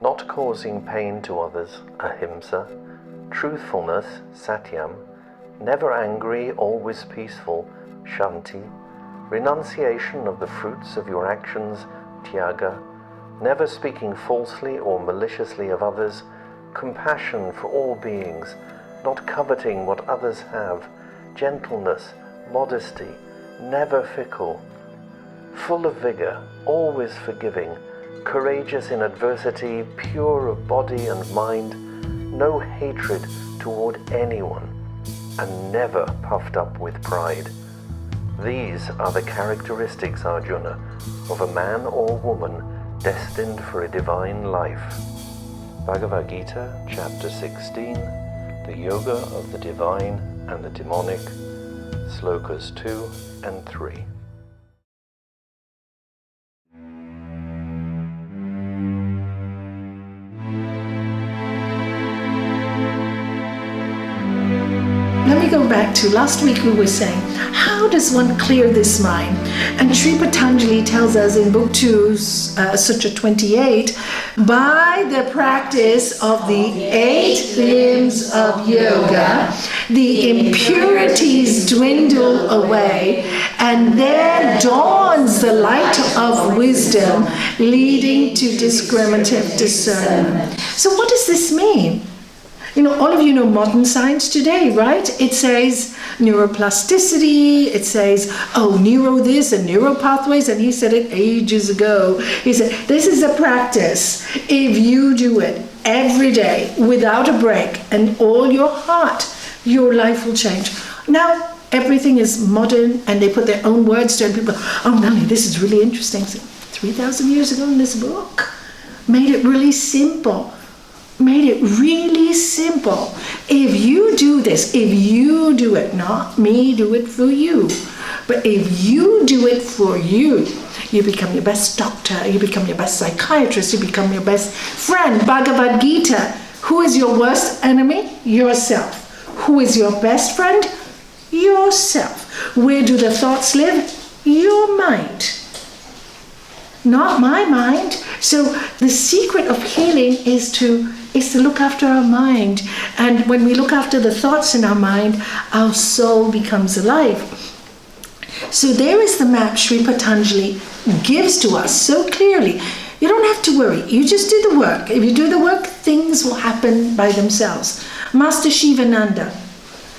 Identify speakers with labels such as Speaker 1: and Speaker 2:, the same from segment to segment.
Speaker 1: not causing pain to others, ahimsa, truthfulness, satyam, never angry, always peaceful, shanti, renunciation of the fruits of your actions, tyaga, never speaking falsely or maliciously of others, compassion for all beings, not coveting what others have, gentleness, modesty, never fickle, full of vigor, always forgiving, courageous in adversity, pure of body and mind, no hatred toward anyone, and never puffed up with pride. These are the characteristics, Arjuna, of a man or woman destined for a divine life. Bhagavad Gita, Chapter 16, The Yoga of the Divine and the Demonic, Slokas 2 and 3.
Speaker 2: Let me go back to last week. We were saying, how does one clear this mind? And Sri Patanjali tells us in Book 2, Sutra 28, by the practice of the 8 limbs of yoga, the impurities dwindle away, and there dawns the light of wisdom, leading to discriminative discernment. So what does this mean? You know, all of you know modern science today, right? It says neuroplasticity, it says, oh, neuro this and neuro pathways, and he said it ages ago. He said, this is a practice. If you do it every day without a break and all your heart, your life will change. Now, everything is modern and they put their own words to it, and people, oh, Nani, this is really interesting. So, 3,000 years ago in this book, made it really simple. Made it really simple. If you do this, if you do it, not me do it for you, but if you do it for you, you become your best doctor, you become your best psychiatrist, you become your best friend. Bhagavad Gita, who is your worst enemy? Yourself. Who is your best friend? Yourself. Where do the thoughts live? Your mind. Not my mind. So the secret of healing is to look after our mind. And when we look after the thoughts in our mind, our soul becomes alive. So there is the map Sri Patanjali gives to us so clearly. You don't have to worry. You just do the work. If you do the work, things will happen by themselves. Master Shivananda,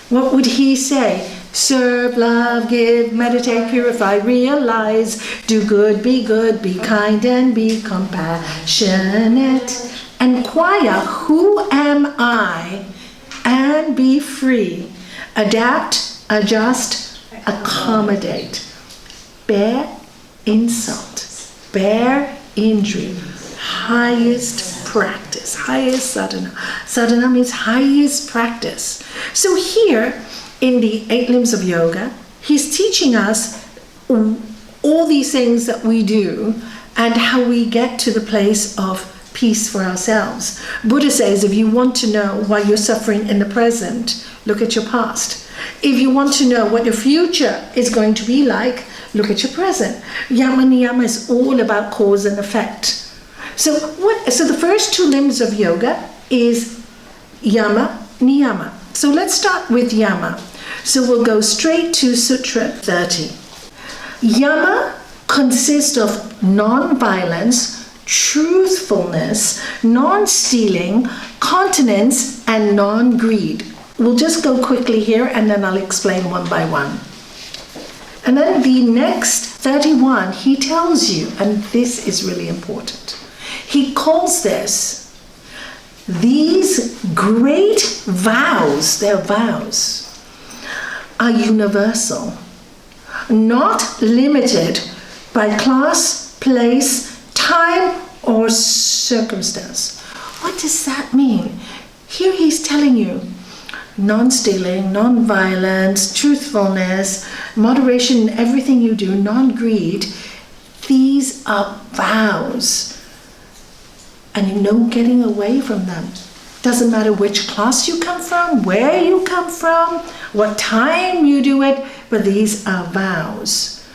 Speaker 2: what would he say? Serve, love, give, meditate, purify, realize, do good, be kind, and be compassionate. Inquire, who am I? And be free. Adapt, adjust, accommodate. Bear insult, bear injury. Highest practice, highest sadhana. Sadhana means highest practice. So here, in the 8 limbs of yoga, he's teaching us all these things that we do and how we get to the place of peace for ourselves. Buddha says, if you want to know why you're suffering in the present, look at your past. If you want to know what your future is going to be like, look at your present. Yamas and Niyamas is all about cause and effect. So the first 2 limbs of yoga is Yama, Niyama. So let's start with Yama. So we'll go straight to Sutra 30. Yama consists of non-violence, truthfulness, non-stealing, continence, and non-greed. We'll just go quickly here and then I'll explain one by one. And then the next 31, he tells you, and this is really important, he calls this, these great vows, they're vows, are universal, not limited by class, place, time, or circumstance. What does that mean? Here he's telling you, non-stealing, non-violence, truthfulness, moderation in everything you do, non-greed, these are vows. And no getting away from them. Doesn't matter which class you come from, where you come from, what time you do it, but these are vows.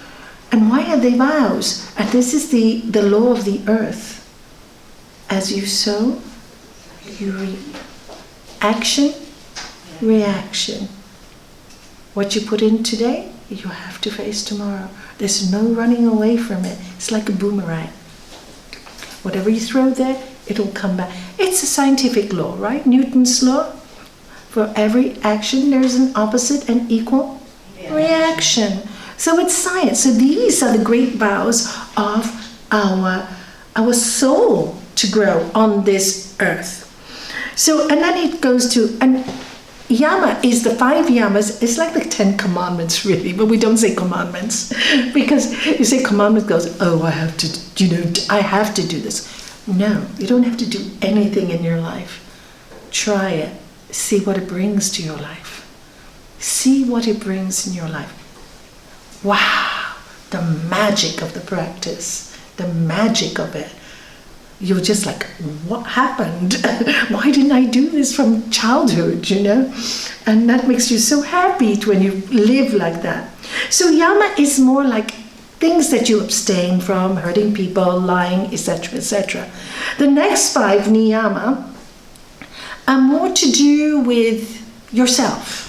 Speaker 2: And why are they vows? And this is the law of the earth. As you sow, you reap. Action, reaction. What you put in today, you have to face tomorrow. There's no running away from it. It's like a boomerang. Whatever you throw there, it'll come back. It's a scientific law, right? Newton's law. For every action, there's an opposite and equal reaction. So it's science. So these are the great vows of our soul to grow on this earth. So, and then it goes to, and Yama is the 5 yamas. It's like the 10 commandments, really, but we don't say commandments because you say commandment goes, oh, I have to, I have to do this. No, you don't have to do anything in your life. Try it. See what it brings to your life. See what it brings in your life. Wow, the magic of the practice, the magic of it. You're just like, what happened? Why didn't I do this from childhood, And that makes you so happy when you live like that. So yama is more like things that you abstain from, hurting people, lying, etc., etc. The next 5, niyama, are more to do with yourself.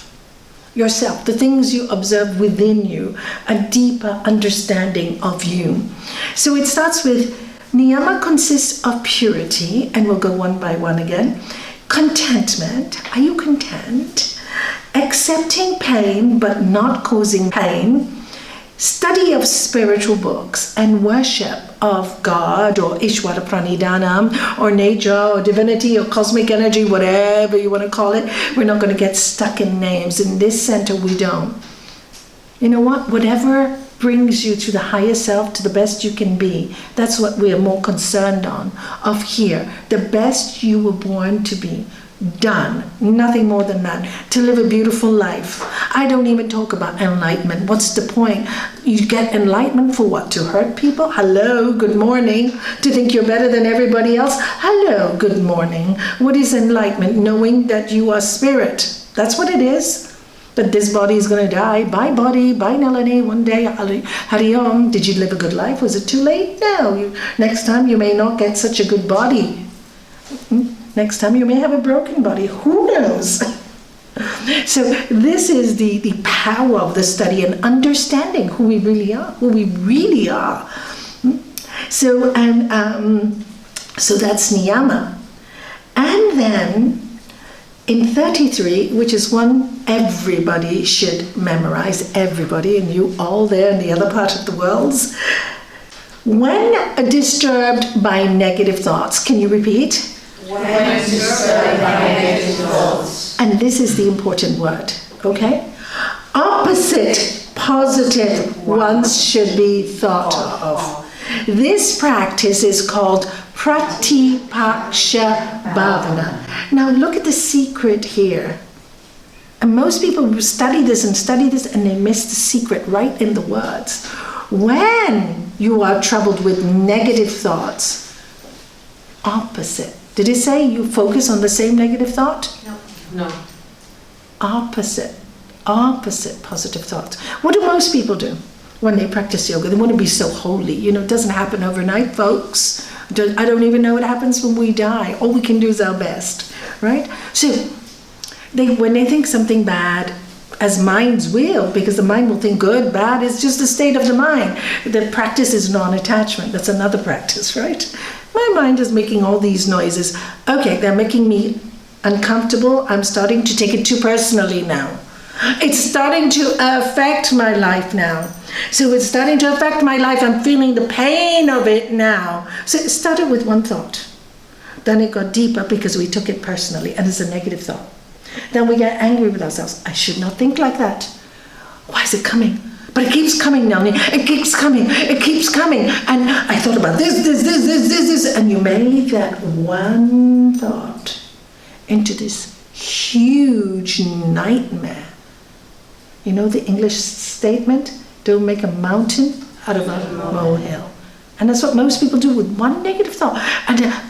Speaker 2: Yourself, the things you observe within you, a deeper understanding of you. So it starts with niyama consists of purity, and we'll go one by one again. Contentment, are you content? Accepting pain but not causing pain. Study of spiritual books and worship of God or Ishvara Pranidhanam or nature or divinity or cosmic energy, whatever you want to call it. We're not going to get stuck in names. In this center, we don't. You know what? Whatever brings you to the higher self, to the best you can be, that's what we are more concerned of here. The best you were born to be. Done. Nothing more than that. To live a beautiful life. I don't even talk about enlightenment. What's the point? You get enlightenment for what? To hurt people? Hello, good morning. To think you're better than everybody else? Hello, good morning. What is enlightenment? Knowing that you are spirit. That's what it is. But this body is going to die. Bye body, bye Nalini. One day, Hari Om. Did you live a good life? Was it too late? No. Next time you may not get such a good body. Next time you may have a broken body. Who knows? So this is the power of the study and understanding who we really are. So so that's niyama. And then in 33, which is one everybody should memorize, everybody, and you all there in the other part of the world. When disturbed by negative thoughts, can you repeat?
Speaker 3: When disturbed by negative thoughts.
Speaker 2: And this is the important word, okay? Opposite positive ones should be thought of. This practice is called Pratipaksha Bhavanam. Now look at the secret here. And most people study this and they miss the secret right in the words. When you are troubled with negative thoughts, opposite. Did it say you focus on the same negative thought?
Speaker 3: No.
Speaker 2: Opposite positive thoughts. What do most people do when they practice yoga? They want to be so holy. It doesn't happen overnight, folks. I don't even know what happens when we die. All we can do is our best, right? So when they think something bad, as minds will, because the mind will think good, bad, it's just the state of the mind. The practice is non-attachment. That's another practice, right? My mind is making all these noises. Okay, they're making me uncomfortable. I'm starting to take it too personally now. It's starting to affect my life now. So it's starting to affect my life. I'm feeling the pain of it now. So it started with one thought. Then it got deeper because we took it personally, and it's a negative thought. Then we get angry with ourselves. I should not think like that. Why is it coming? But it keeps coming, Nalini. It keeps coming. And I thought about this. And you made that one thought into this huge nightmare. You know the English statement? Don't make a mountain out of a molehill. And that's what most people do with one negative thought.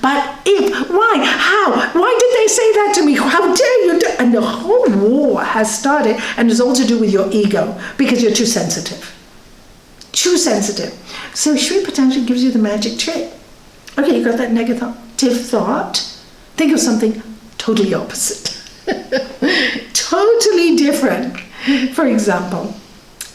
Speaker 2: But if, why, how, why did they say that to me? How dare you? And the whole war has started, and it's all to do with your ego, because you're too sensitive. Too sensitive. So Sri Patanjali gives you the magic trick. Okay, you got that negative thought. positive thought, think of something totally opposite. Totally different. For example,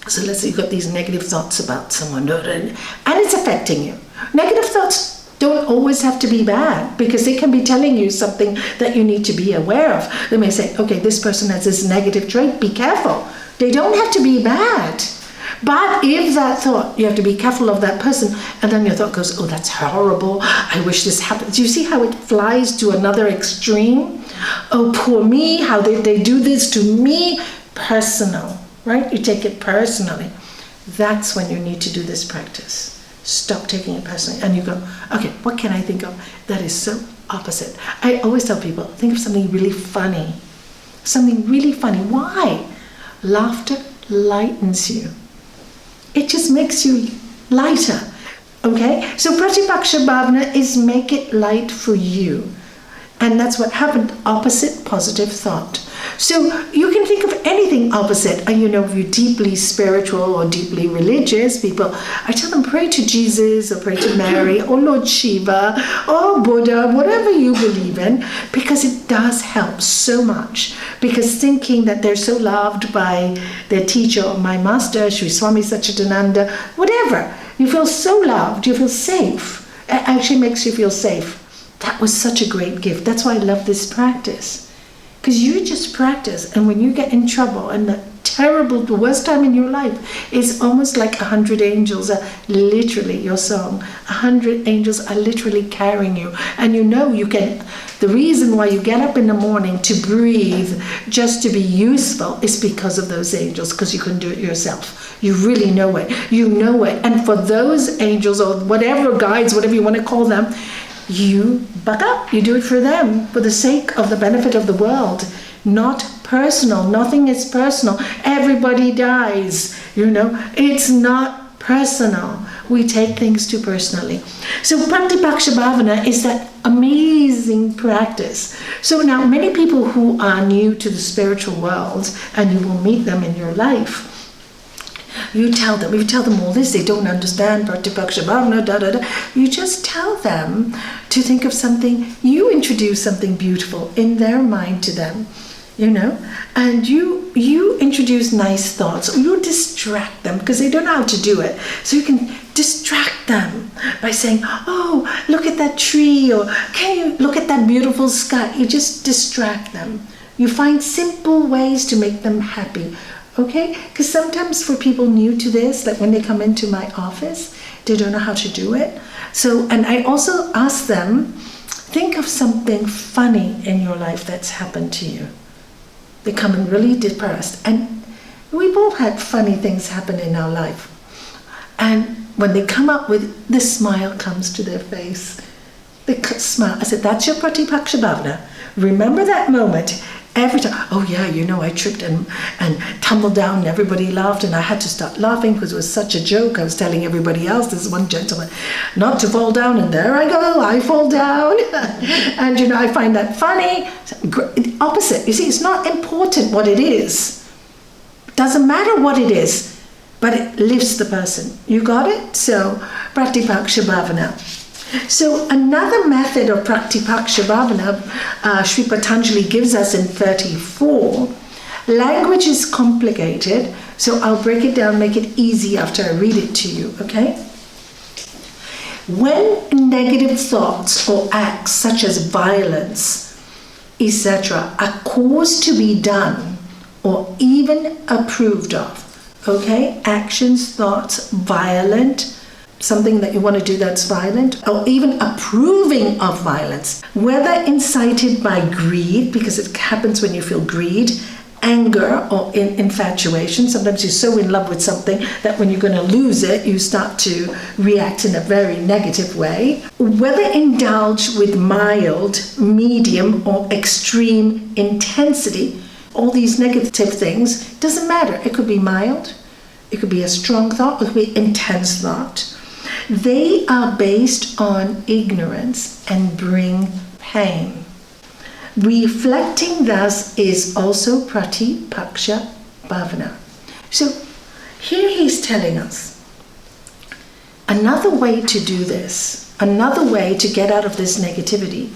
Speaker 2: so let's say you've got these negative thoughts about someone and it's affecting you. Negative thoughts don't always have to be bad, because they can be telling you something that you need to be aware of. They may say, okay, this person has this negative trait, be careful. They don't have to be bad. But if that thought, you have to be careful of that person, and then your thought goes, oh, that's horrible, I wish this happened. Do you see how it flies to another extreme? Oh, poor me, how did they do this to me? Personal, right? You take it personally. That's when you need to do this practice. Stop taking it personally, and you go, okay, what can I think of that is so opposite? I always tell people, think of something really funny. Something really funny. Why? Laughter lightens you. It just makes you lighter. Okay? So Pratipaksha Bhavana is make it light for you. And that's what happened. Opposite positive thought. So you can think of anything opposite. And you know, if you're deeply spiritual or deeply religious people, I tell them pray to Jesus or pray to Mary or Lord Shiva or Buddha, whatever you believe in, because it does help so much. Because thinking that they're so loved by their teacher or my master, Sri Swami Satchidananda, whatever, you feel so loved, you feel safe. It actually makes you feel safe. That was such a great gift. That's why I love this practice. Because you just practice, and when you get in trouble, and the worst time in your life is almost like 100 angels are literally, your song, 100 angels are literally carrying you. And you know you can, the reason why you get up in the morning to breathe, just to be useful, is because of those angels, because you couldn't do it yourself. You really know it. You know it. And for those angels, or whatever guides, whatever you want to call them, you buck up, you do it for them, for the sake of the benefit of the world, not personal. Nothing is personal. Everybody dies, you know. It's not personal. We take things too personally. So Pratipaksha Bhavana is that amazing practice. So now many people who are new to the spiritual world, and you will meet them in your life, you tell them all this, they don't understand Pratipaksha Bhavana, you just tell them to think of something, you introduce something beautiful in their mind to them, you know, and you introduce nice thoughts, or you distract them, because they don't know how to do it. So you can distract them by saying, oh, look at that tree, or can you look at that beautiful sky? You just distract them. You find simple ways to make them happy. Okay? Because sometimes for people new to this, like when they come into my office, they don't know how to do it. So, and I also ask them, think of something funny in your life that's happened to you. They come in really depressed. And we've all had funny things happen in our life. And when they come up with, the smile comes to their face. They smile. I said, that's your Pratipaksha Bhavana. Remember that moment. Every time, oh yeah, you know, I tripped and tumbled down and everybody laughed, and I had to start laughing because it was such a joke. I was telling everybody else, this one gentleman, not to fall down, and there I go, I fall down. And you know, I find that funny. Opposite, you see, it's not important what it is. It doesn't matter what it is, but it lifts the person. You got it? So, Pratipaksha Bhavana. So another method of Pratipaksha Bhavana, Sri Patanjali gives us in 34. Language is complicated, so I'll break it down, make it easy after I read it to you, okay? When negative thoughts or acts such as violence, etc., are caused to be done or even approved of, okay? Actions, thoughts, violent, something that you want to do that's violent, or even approving of violence, whether incited by greed, because it happens when you feel greed, anger, or infatuation. Sometimes you're so in love with something that when you're going to lose it, you start to react in a very negative way. Whether indulged with mild, medium, or extreme intensity, all these negative things, doesn't matter. It could be mild, it could be a strong thought, it could be intense thought. They are based on ignorance and bring pain. Reflecting thus is also Pratipaksha Bhavana. So here he's telling us, Another way to do this, another way to get out of this negativity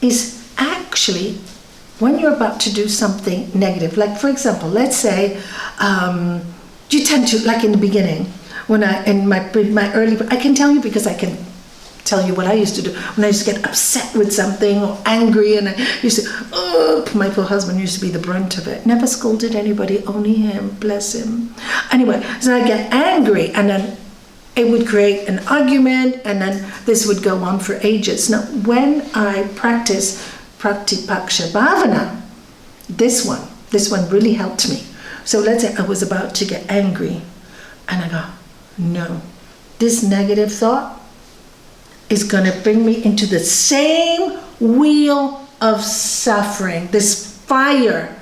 Speaker 2: is actually when you're about to do something negative. Like for example, let's say you tend to, like in the beginning, when in my early, I can tell you because I can tell you what I used to do when I used to get upset with something or angry, and I used to, my poor husband used to be the brunt of it. Never scolded anybody, only him, bless him. Anyway, so I get angry, and then it would create an argument, and then this would go on for ages. Now, when I practice Pratipaksha Bhavanam, this one really helped me. So let's say I was about to get angry, and I go, no, this negative thought is going to bring me into the same wheel of suffering, this fire.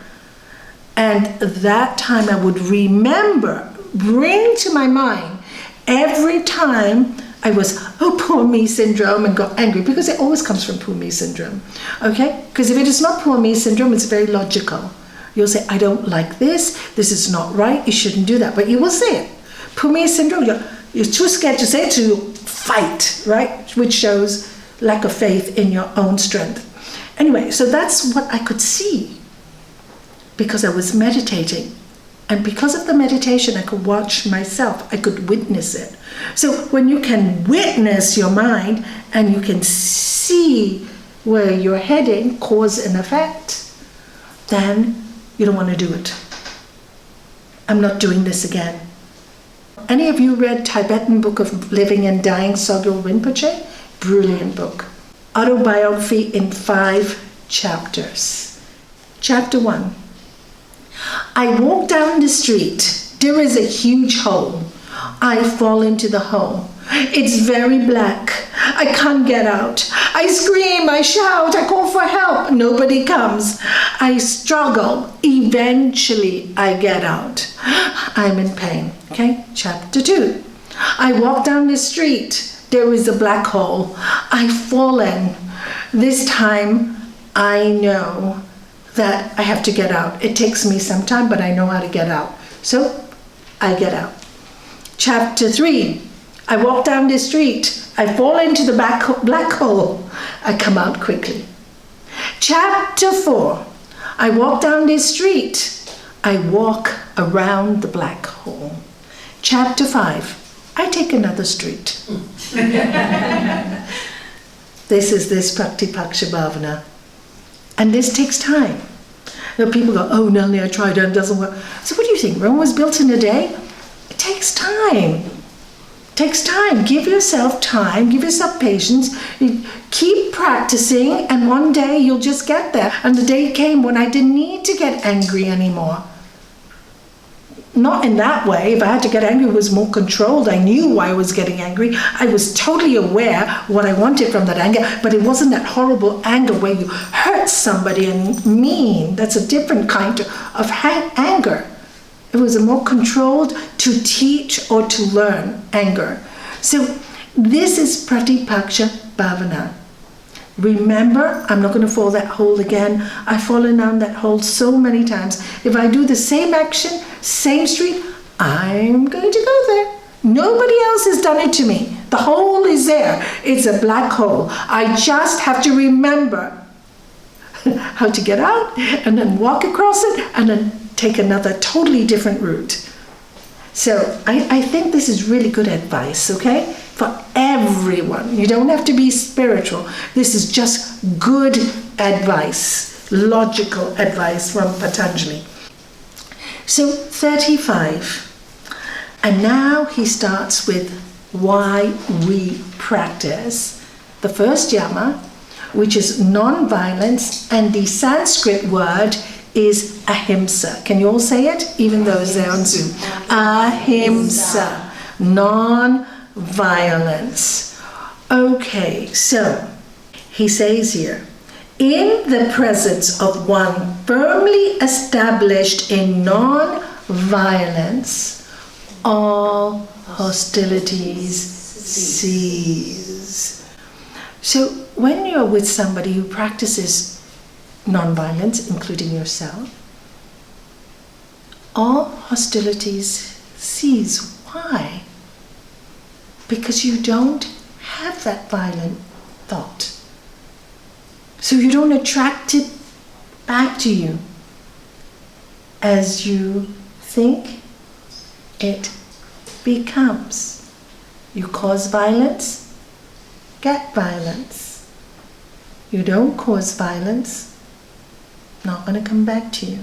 Speaker 2: And that time I would remember, bring to my mind every time I was, poor me syndrome, and got angry, because it always comes from poor me syndrome, okay? Because if it is not poor me syndrome, it's very logical. You'll say, I don't like this is not right, you shouldn't do that, but you will say it. Poor me syndrome, you're too scared to say it, to fight, right? Which shows lack of faith in your own strength. Anyway, so that's what I could see because I was meditating. And because of the meditation, I could watch myself. I could witness it. So when you can witness your mind and you can see where you're heading, cause and effect, then you don't want to do it. I'm not doing this again. Any of you read Tibetan Book of Living and Dying, Sogyal Rinpoche? Brilliant book. Autobiography in 5 chapters. Chapter 1. I walk down the street. There is a huge hole. I fall into the hole. It's very black. I can't get out. I scream, I shout, I call for help. Nobody comes. I struggle. Eventually, I get out. I'm in pain. Okay, chapter 2. I walk down the street. There is a black hole. I fall in. This time, I know that I have to get out. It takes me some time, but I know how to get out. So, I get out. Chapter 3. I walk down the street. I fall into the black hole. I come out quickly. Chapter 4. I walk down the street. I walk around the black hole. Chapter 5. I take another street. This is Pratipaksha Bhavanam. And this takes time. You know, people go, oh, Nelly, I tried and it doesn't work. So what do you think? Rome was built in a day? It takes time. It takes time. Give yourself time. Give yourself patience. You keep practicing, and one day you'll just get there. And the day came when I didn't need to get angry anymore. Not in that way. If I had to get angry, it was more controlled. I knew why I was getting angry. I was totally aware what I wanted from that anger, but it wasn't that horrible anger where you hurt somebody and mean. That's a different kind of anger. It was a more controlled, to teach or to learn anger. So this is Pratipaksha Bhavanam. Remember, I'm not going to fall that hole again. I've fallen down that hole so many times. If I do the same action, same street, I'm going to go there. Nobody else has done it to me. The hole is there. It's a black hole. I just have to remember how to get out and then walk across it and then take another totally different route. So I think this is really good advice, okay? For everyone. You don't have to be spiritual. This is just good advice, logical advice from Patanjali. So 35. And now he starts with why we practice. The first yama, which is non-violence, and the Sanskrit word is ahimsa. Can you all say it? Even those there on Zoom. Ahimsa. Non-violence. Okay, so he says here, in the presence of one firmly established in non-violence, all hostilities cease. So when you're with somebody who practices non-violence, including yourself, all hostilities cease. Why? because you don't have that violent thought. So you don't attract it back to you. As you think, it becomes. You cause violence, get violence. You don't cause violence, not going to come back to you.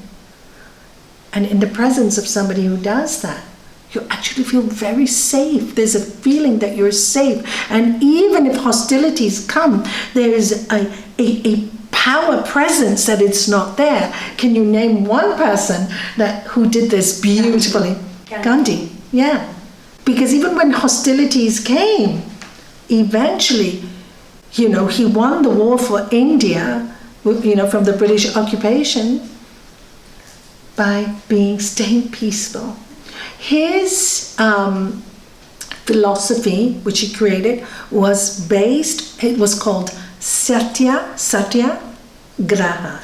Speaker 2: And in the presence of somebody who does that, you actually feel very safe. There's a feeling that you're safe. And even if hostilities come, there is a power presence that it's not there. Can you name one person who did this beautifully? Gandhi. Yeah. Because even when hostilities came, eventually, he won the war for India, from the British occupation by staying peaceful. His philosophy, which he created, it was called Satya Graha,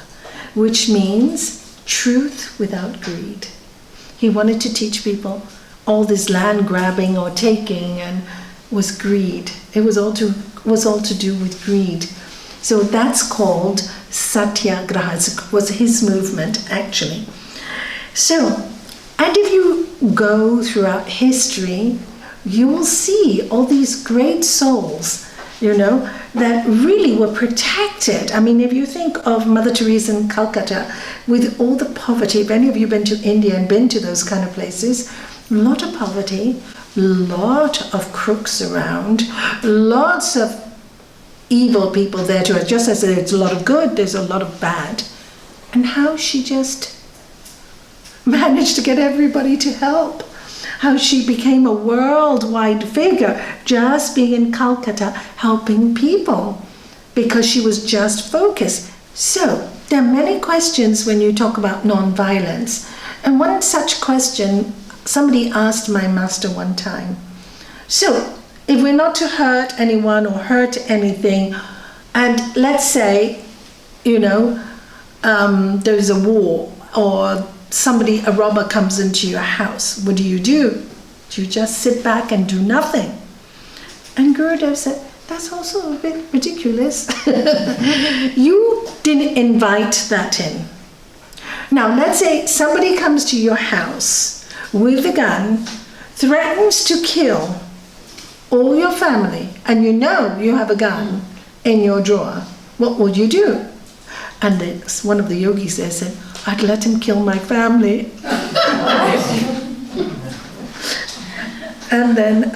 Speaker 2: which means truth without greed. He wanted to teach people all this land grabbing or taking and was greed. It was all to do with greed. So that's called Satyagraha. It was his movement, actually. So, and if you go throughout history, you will see all these great souls, that really were protected. I mean, if you think of Mother Teresa in Calcutta, with all the poverty, if any of you have been to India and been to those kind of places, a lot of poverty, lot of crooks around, lots of evil people there too. Just as there's a lot of good, there's a lot of bad. And how she just managed to get everybody to help. How she became a worldwide figure just being in Calcutta helping people because she was just focused. So there are many questions when you talk about non-violence. And one such question, somebody asked my master one time. So if we're not to hurt anyone or hurt anything, and let's say, there's a war or a robber comes into your house, what do? Do you just sit back and do nothing? And Gurudev said, that's also a bit ridiculous. You didn't invite that in. Now, let's say somebody comes to your house with a gun, threatens to kill all your family, and you have a gun in your drawer. What would you do? And one of the yogis there said, I'd let him kill my family. And then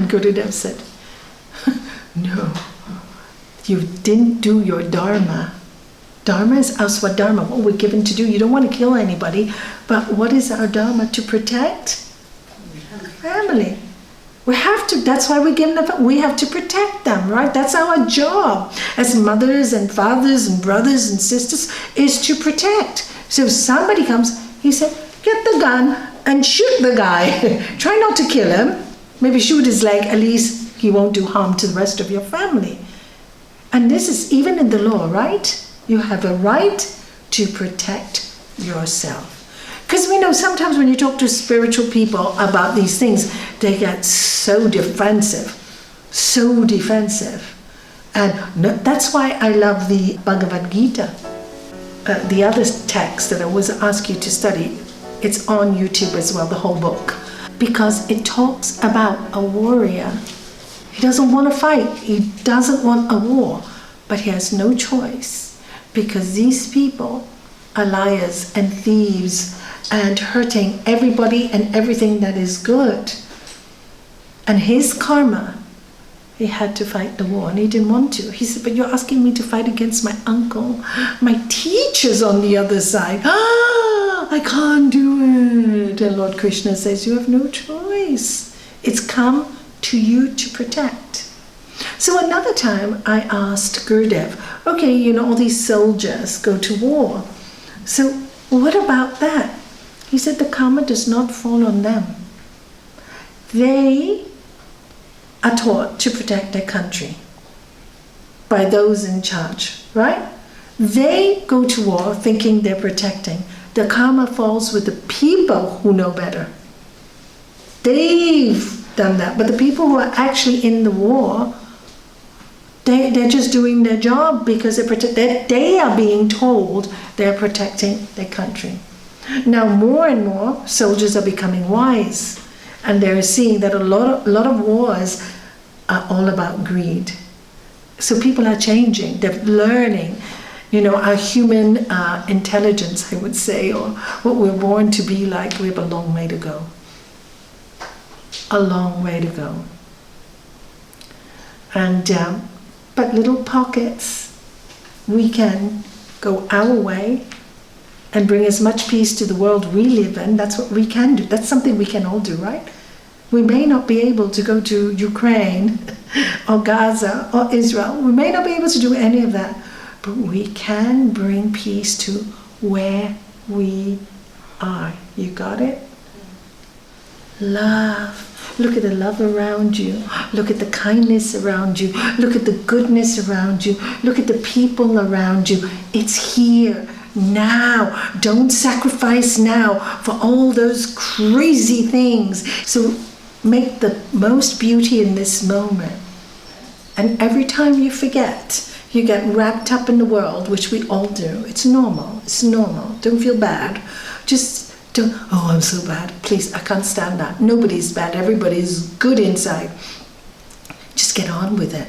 Speaker 2: Gurudev said, no, you didn't do your dharma. Dharma is aswadharma, what we're given to do. You don't want to kill anybody, but what is our dharma? To protect family. We have to, that's why we're given them, we have to protect them, right? That's our job as mothers and fathers and brothers and sisters, is to protect. So if somebody comes, he said, get the gun and shoot the guy. Try not to kill him. Maybe shoot his leg, at least he won't do harm to the rest of your family. And this is even in the law, right? You have a right to protect yourself. Because we know sometimes when you talk to spiritual people about these things, they get so defensive. And that's why I love the Bhagavad Gita. The other text that I always ask you to study, it's on YouTube as well, the whole book. Because it talks about a warrior. He doesn't want to fight. He doesn't want a war. But he has no choice. Because these people are liars and thieves and hurting everybody and everything that is good. And his karma, he had to fight the war and he didn't want to. He said, but you're asking me to fight against my uncle. My teacher's on the other side. I can't do it. And Lord Krishna says, you have no choice. It's come to you to protect. So another time I asked Gurudev, okay, all these soldiers go to war. So what about that? He said the karma does not fall on them. They are taught to protect their country by those in charge, right? They go to war thinking they're protecting. The karma falls with the people who know better. They've done that. But the people who are actually in the war, they're just doing their job because they are being told they're protecting their country. Now more and more soldiers are becoming wise, and they're seeing that a lot of wars are all about greed. So people are changing, they're learning, our human intelligence, I would say, or what we're born to be like. We have a long way to go. A long way to go. And but little pockets, we can go our way and bring as much peace to the world we live in. That's what we can do. That's something we can all do, right? We may not be able to go to Ukraine or Gaza or Israel. We may not be able to do any of that, but we can bring peace to where we are. You got it? Love. Look at the love around you. Look at the kindness around you. Look at the goodness around you. Look at the people around you. It's here now. Don't sacrifice now for all those crazy things. So make the most beauty in this moment. And every time you forget, you get wrapped up in the world, which we all do. It's normal. It's normal. Don't feel bad. Just don't, oh, I'm so bad. Please, I can't stand that. Nobody's bad. Everybody's good inside. Just get on with it.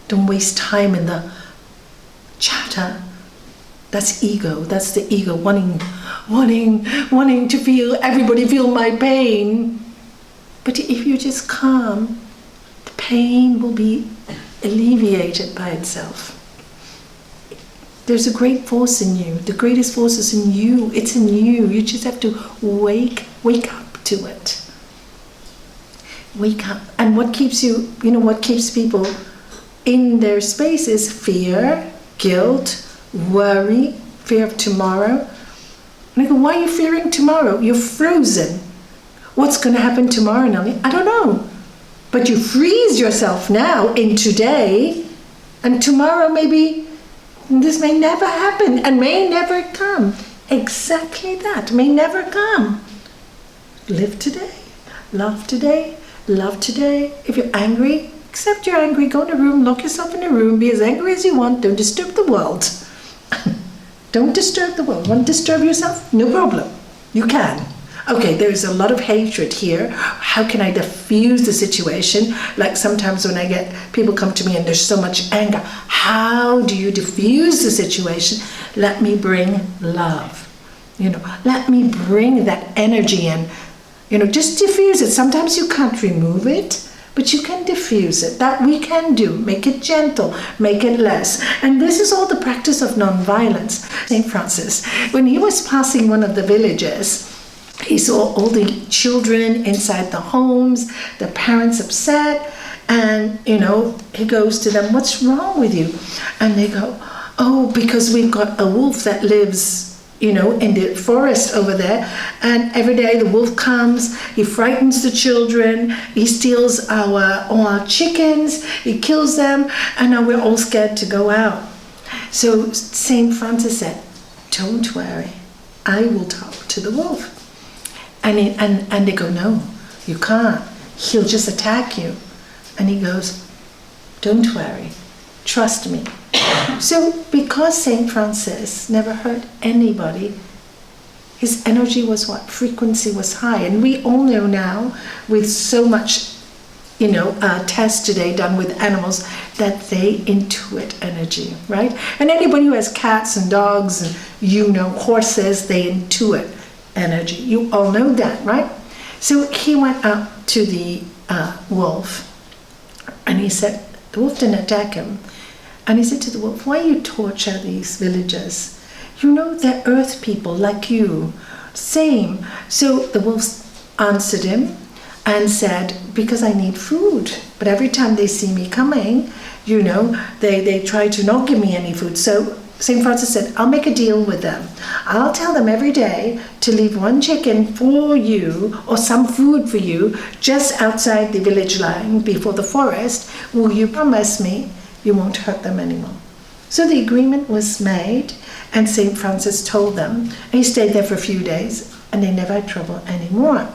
Speaker 2: Don't waste time in the chatter. That's ego. That's the ego wanting to feel, everybody feel my pain. But if you just calm, the pain will be alleviated by itself. There's a great force in you. The greatest force is in you. It's in you. You just have to wake up to it. Wake up. And what keeps you, what keeps people in their space is fear, guilt, worry, fear of tomorrow. And I go, why are you fearing tomorrow? You're frozen. What's going to happen tomorrow, Nelly? I don't know. But you freeze yourself now in today, and tomorrow maybe this may never happen and may never come. Exactly that, may never come. Live today, love today, love today. If you're angry, accept you're angry, go in a room, lock yourself in a room, be as angry as you want, don't disturb the world. Don't disturb the world. Want to disturb yourself? No problem. You can. Okay, there's a lot of hatred here. How can I diffuse the situation? Like sometimes when I get people come to me and there's so much anger. How do you diffuse the situation? Let me bring love. Let me bring that energy in. Just diffuse it. Sometimes you can't remove it, but you can diffuse it. That we can do. Make it gentle, make it less. And this is all the practice of non-violence. St. Francis, when he was passing one of the villages, he saw all the children inside the homes, the parents upset, and, he goes to them, what's wrong with you? And they go, oh, because we've got a wolf that lives, in the forest over there, and every day the wolf comes, he frightens the children, he steals all our chickens, he kills them, and now we're all scared to go out. So St. Francis said, don't worry, I will talk to the wolf. And they go, no, you can't. He'll just attack you. And he goes, don't worry, trust me. So because St. Francis never hurt anybody, his energy was what? Frequency was high. And we all know now, with so much, tests today done with animals, that they intuit energy, right? And anybody who has cats and dogs and, horses, they intuit energy. You all know that, right? So he went up to the wolf, and he said, the wolf didn't attack him, and he said to the wolf, why you torture these villagers? They're earth people like you, same. So the wolf answered him and said, because I need food, but every time they see me coming, they try to not give me any food. So St. Francis said, I'll make a deal with them. I'll tell them every day to leave one chicken for you or some food for you just outside the village line before the forest. Will you promise me you won't hurt them anymore? So the agreement was made, and St. Francis told them. And he stayed there for a few days, and they never had trouble anymore.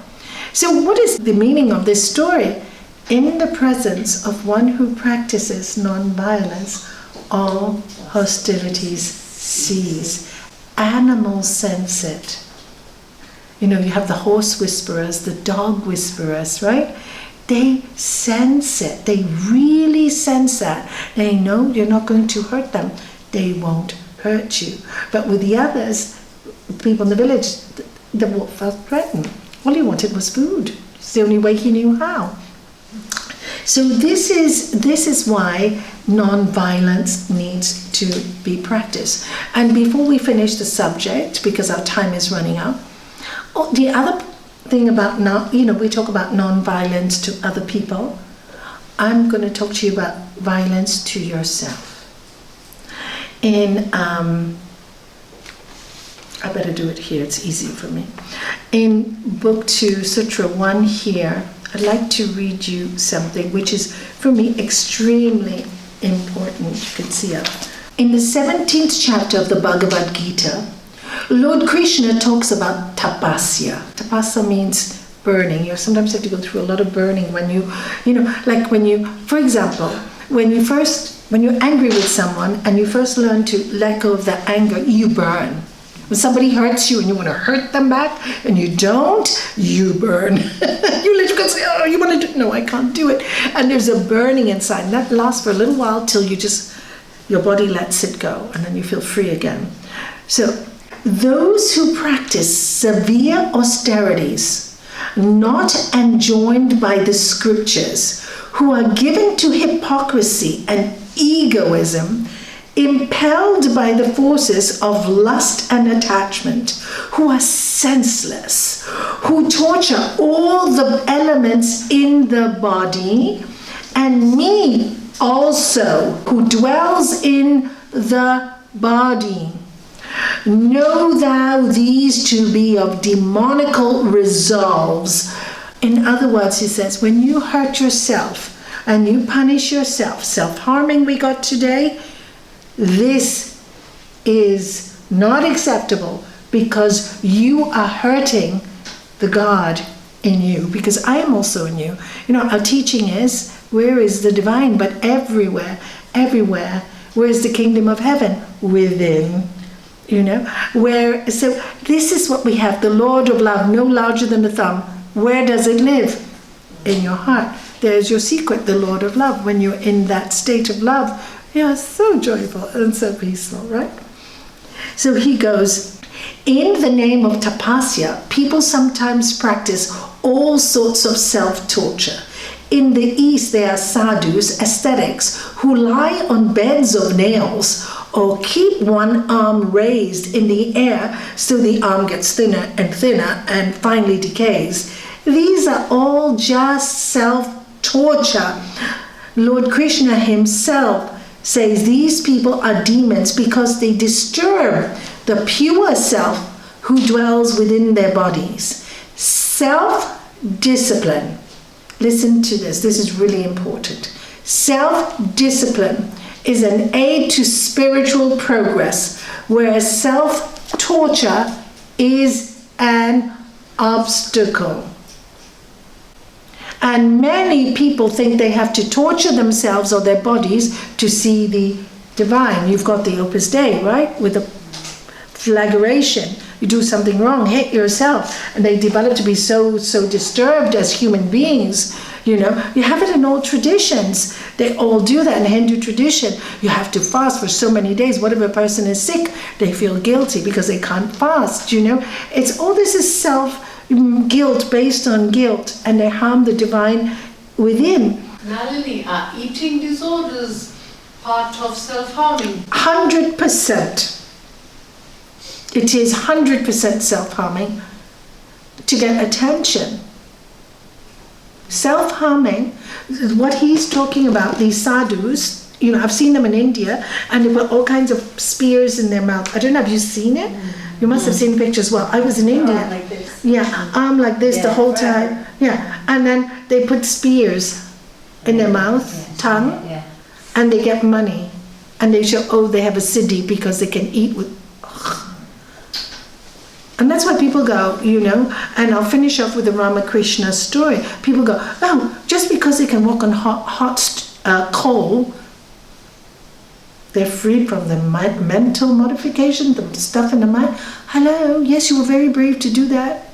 Speaker 2: So what is the meaning of this story? In the presence of one who practices non-violence, all hostilities cease. Animals sense it. You know, you have the horse whisperers, the dog whisperers, right? They sense it. They really sense that. They know you're not going to hurt them. They won't hurt you. But with the others, people in the village, the wolf felt threatened. All he wanted was food. It's the only way he knew how. So this is why non-violence needs to be practiced. And before we finish the subject, because our time is running out, the other thing about we talk about non-violence to other people. I'm going to talk to you about violence to yourself. I better do it here, it's easier for me. In Book 2, Sutra 1 here, I'd like to read you something which is, for me, extremely important. You can see it. In the 17th chapter of the Bhagavad Gita, Lord Krishna talks about tapasya. Tapasya means burning. You sometimes have to go through a lot of burning when for example, when you're angry with someone and you first learn to let go of that anger, you burn. When somebody hurts you and you want to hurt them back and you don't, you burn. You literally say, oh, you want to do, no, I can't do it. And there's a burning inside, and that lasts for a little while till your body lets it go, and then you feel free again. So those who practice severe austerities, not enjoined by the scriptures, who are given to hypocrisy and egoism, impelled by the forces of lust and attachment, who are senseless, who torture all the elements in the body, and me also, who dwells in the body. Know thou these to be of demonical resolves. In other words, he says, when you hurt yourself and you punish yourself, self-harming we got today, this is not acceptable because you are hurting the God in you, because I am also in you. You know, our teaching is, where is the divine? But everywhere, where is the kingdom of heaven? Within. You know, so this is what we have, the Lord of love, no larger than a thumb. Where does it live? In your heart. There's your secret, the Lord of love. When you're in that state of love, you're so joyful and so peaceful, right? So he goes, in the name of tapasya, people sometimes practice all sorts of self-torture. In the East, there are sadhus, ascetics, who lie on beds of nails or keep one arm raised in the air so the arm gets thinner and thinner and finally decays. These are all just self-torture. Lord Krishna himself says these people are demons because they disturb the pure self who dwells within their bodies. Self-discipline. Listen to this. This is really important. Self-discipline is an aid to spiritual progress, whereas self-torture is an obstacle. And many people think they have to torture themselves or their bodies to see the divine. You've got the Opus Dei, right? With the flagellation. You do something wrong, hit yourself. And they develop to be so disturbed as human beings. You know, you have it in all traditions. They all do that in Hindu tradition. You have to fast for so many days. What if a person is sick? They feel guilty because they can't fast, you know. It's all this is guilt based on guilt, and they harm the divine within.
Speaker 4: Nalini, are eating disorders part of self-harming?
Speaker 2: 100%. It is 100% self-harming to get attention. Self-harming, what he's talking about, these sadhus, you know, I've seen them in India, and they put all kinds of spears in their mouth. I don't know, have you seen it? You must have seen pictures. Well, I was in India.
Speaker 3: Arm like this.
Speaker 2: Yeah, arm like this the whole time. Yeah, and then they put spears in their mouth, tongue, and they get money. And they show, they have a siddhi because they can eat with... And that's why people go, and I'll finish off with the Ramakrishna story. People go, oh, just because they can walk on hot coal, they're free from the mental modification, the stuff in the mind. Hello, yes, you were very brave to do that.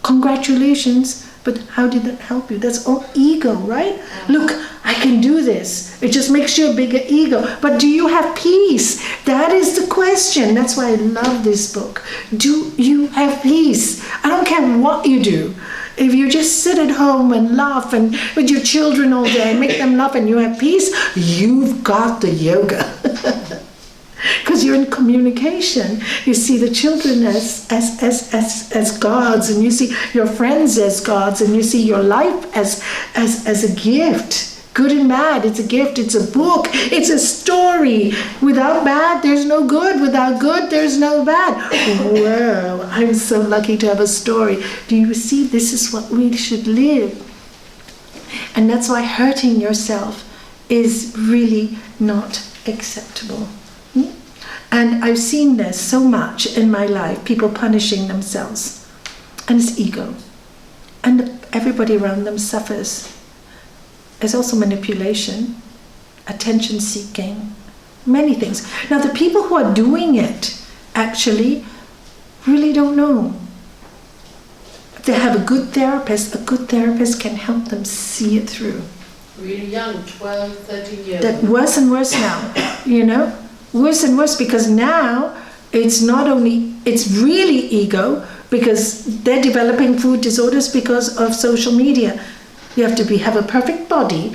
Speaker 2: Congratulations. But how did that help you? That's all ego, right? Look, I can do this. It just makes you a bigger ego. But do you have peace? That is the question. That's why I love this book. Do you have peace? I don't care what you do. If you just sit at home and laugh and with your children all day and make them laugh and you have peace, you've got the yoga. Because you're in communication. You see the children as gods, and you see your friends as gods, and you see your life as a gift. Good and bad, it's a gift, it's a book, it's a story. Without bad, there's no good. Without good, there's no bad. Whoa, I'm so lucky to have a story. Do you see, this is what we should live. And that's why hurting yourself is really not acceptable. And I've seen this so much in my life, people punishing themselves. And it's ego. And everybody around them suffers. There's also manipulation, attention seeking, many things. Now the people who are doing it actually really don't know. If they have a good therapist can help them see it through.
Speaker 4: Really young, 12, 13 years.
Speaker 2: That worse and worse now, Worse and worse, because now it's really ego, because they're developing food disorders because of social media. You have to have a perfect body.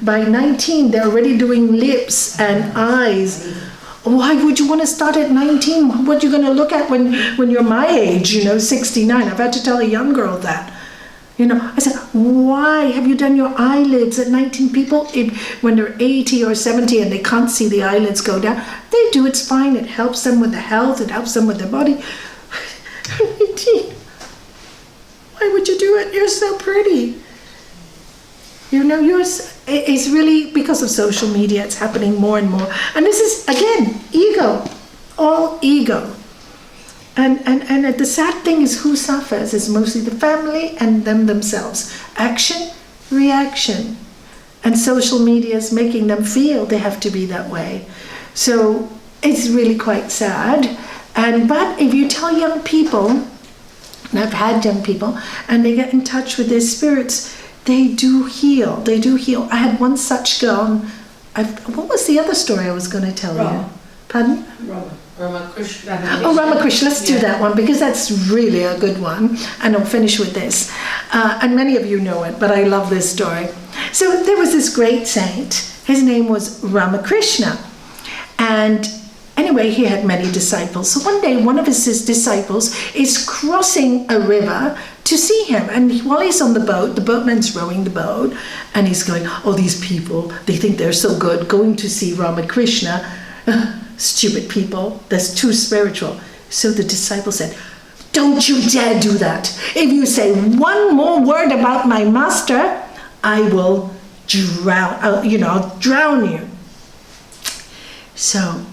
Speaker 2: By 19, they're already doing lips and eyes. Why would you want to start at 19? What are you going to look at when you're my age, 69? I've had to tell a young girl that. I said, why have you done your eyelids at 19? People, when they're 80 or 70 and they can't see the eyelids go down, they do, it's fine. It helps them with the health. It helps them with their body. 19. Why would you do it? You're so pretty. It's really because of social media. It's happening more and more. And this is, again, ego. All ego. And the sad thing is who suffers is mostly the family and themselves. Action, reaction. And social media is making them feel they have to be that way. So it's really quite sad. But if you tell young people, and I've had young people, and they get in touch with their spirits, they do heal. They do heal. I had one such girl. What was the other story I was going to tell you? Pardon?
Speaker 4: Ramakrishna.
Speaker 2: Oh, Ramakrishna, let's do that one, because that's really a good one. And I'll finish with this. And many of you know it, but I love this story. So there was this great saint. His name was Ramakrishna. And anyway, he had many disciples. So one day, one of his disciples is crossing a river to see him. And while he's on the boat, the boatman's rowing the boat. And he's going, oh, these people, they think they're so good, going to see Ramakrishna. Stupid people, that's too spiritual. So the disciple said, don't you dare do that. If you say one more word about my master, I will drown, I'll drown you. So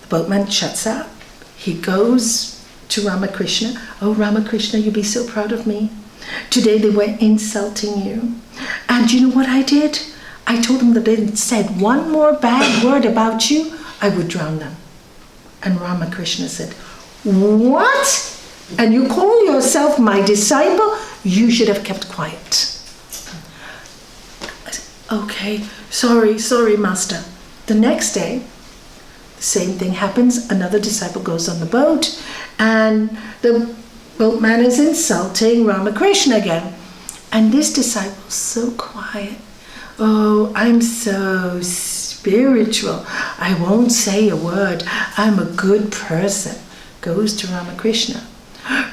Speaker 2: the boatman shuts up. He goes to Ramakrishna. Oh, Ramakrishna, you'll be so proud of me. Today they were insulting you. And you know what I did? I told them that they said one more bad word about you, I would drown them. And Ramakrishna said, what? And you call yourself my disciple? You should have kept quiet. I said, okay, sorry, master. The next day, the same thing happens. Another disciple goes on the boat, and the boatman is insulting Ramakrishna again. And this disciple is so quiet. Oh, I'm so spiritual. I won't say a word. I'm a good person. Goes to Ramakrishna.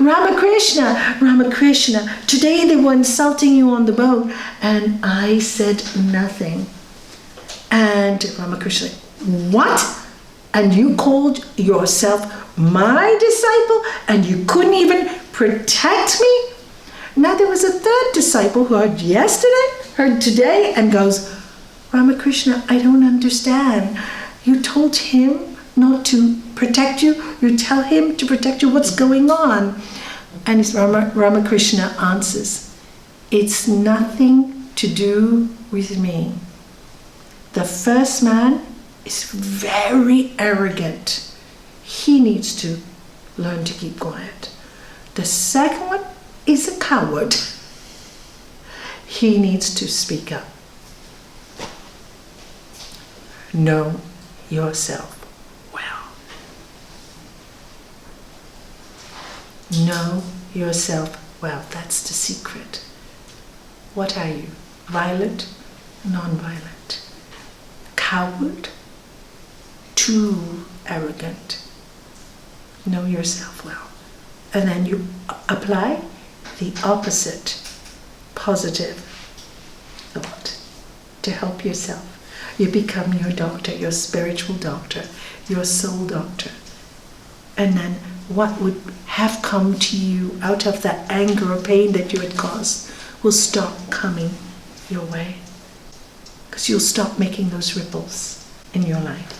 Speaker 2: Ramakrishna, today they were insulting you on the boat, and I said nothing. And Ramakrishna, what? And you called yourself my disciple, and you couldn't even protect me? Now there was a third disciple who heard today, and goes, Ramakrishna, I don't understand. You told him not to protect you. You tell him to protect you. What's going on? And Ramakrishna answers, it's nothing to do with me. The first man is very arrogant. He needs to learn to keep quiet. The second one is a coward. He needs to speak up. Know yourself well. Know yourself well. That's the secret. What are you? Violent? Non-violent? Coward? Too arrogant? Know yourself well. And then you apply the opposite, positive thought to help yourself. You become your doctor, your spiritual doctor, your soul doctor. And then what would have come to you out of that anger or pain that you had caused will stop coming your way. Because you'll stop making those ripples in your life.